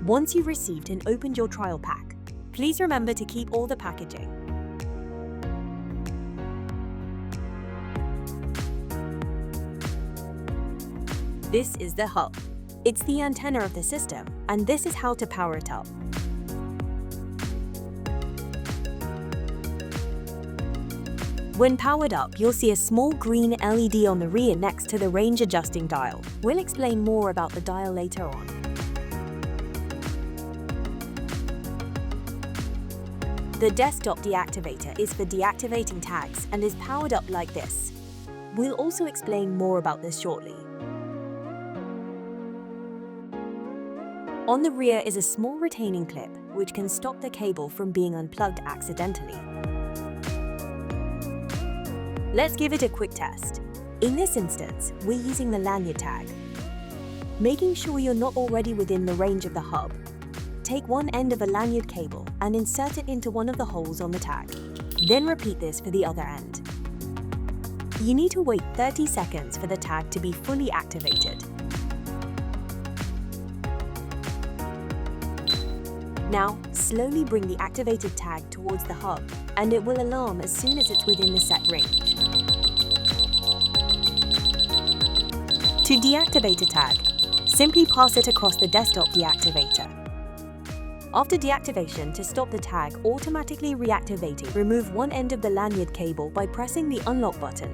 Once you've received and opened your trial pack, please remember to keep all the packaging. This is the hub. It's the antenna of the system, and this is how to power it up. When powered up, you'll see a small green LED on the rear next to the range adjusting dial. We'll explain more about the dial later on. The desktop deactivator is for deactivating tags and is powered up like this. We'll also explain more about this shortly. On the rear is a small retaining clip which can stop the cable from being unplugged accidentally. Let's give it a quick test. In this instance, we're using the lanyard tag. Making sure you're not already within the range of the hub, take one end of a lanyard cable and insert it into one of the holes on the tag. Then repeat this for the other end. You need to wait 30 seconds for the tag to be fully activated. Now, slowly bring the activated tag towards the hub, and it will alarm as soon as it's within the set range. To deactivate a tag, simply pass it across the desktop deactivator. After deactivation, to stop the tag automatically reactivating, remove one end of the lanyard cable by pressing the unlock button.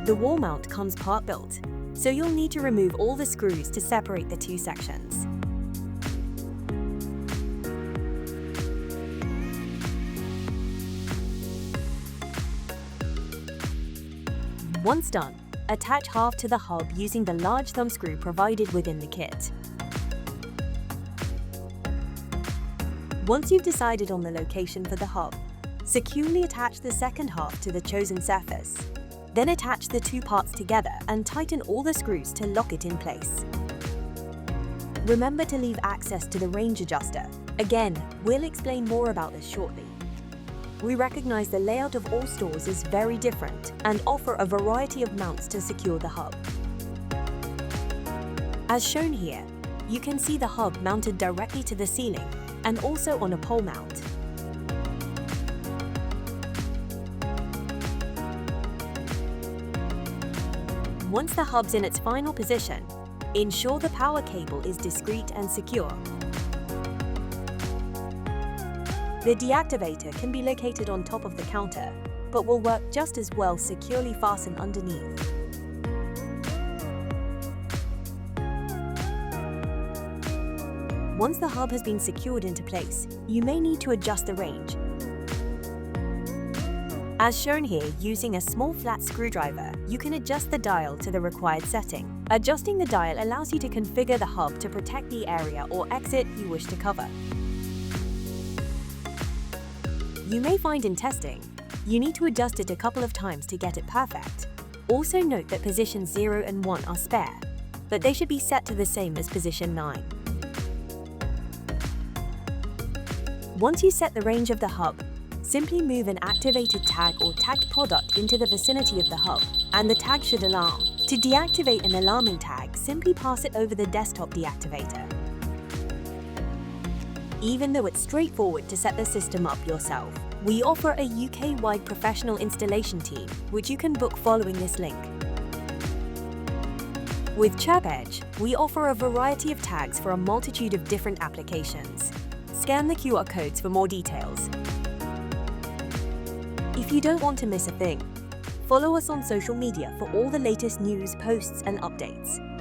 The wall mount comes part-built, so you'll need to remove all the screws to separate the two sections. Once done, attach half to the hub using the large thumb screw provided within the kit. Once you've decided on the location for the hub, securely attach the second half to the chosen surface. Then attach the two parts together and tighten all the screws to lock it in place. Remember to leave access to the range adjuster. Again, we'll explain more about this shortly. We recognize the layout of all stores is very different and offer a variety of mounts to secure the hub. As shown here, you can see the hub mounted directly to the ceiling and also on a pole mount. Once the hub's in its final position, ensure the power cable is discreet and secure. The deactivator can be located on top of the counter, but will work just as well securely fastened underneath. Once the hub has been secured into place, you may need to adjust the range. As shown here, using a small flat screwdriver, you can adjust the dial to the required setting. Adjusting the dial allows you to configure the hub to protect the area or exit you wish to cover. You may find in testing, you need to adjust it a couple of times to get it perfect. Also note that positions 0 and 1 are spare, but they should be set to the same as position 9. Once you set the range of the hub, simply move an activated tag or tagged product into the vicinity of the hub, and the tag should alarm. To deactivate an alarming tag, simply pass it over the desktop deactivator. Even though it's straightforward to set the system up yourself, we offer a UK-wide professional installation team, which you can book following this link. With Chirp-edge, we offer a variety of tags for a multitude of different applications. Scan the QR codes for more details. If you don't want to miss a thing, follow us on social media for all the latest news, posts, and updates.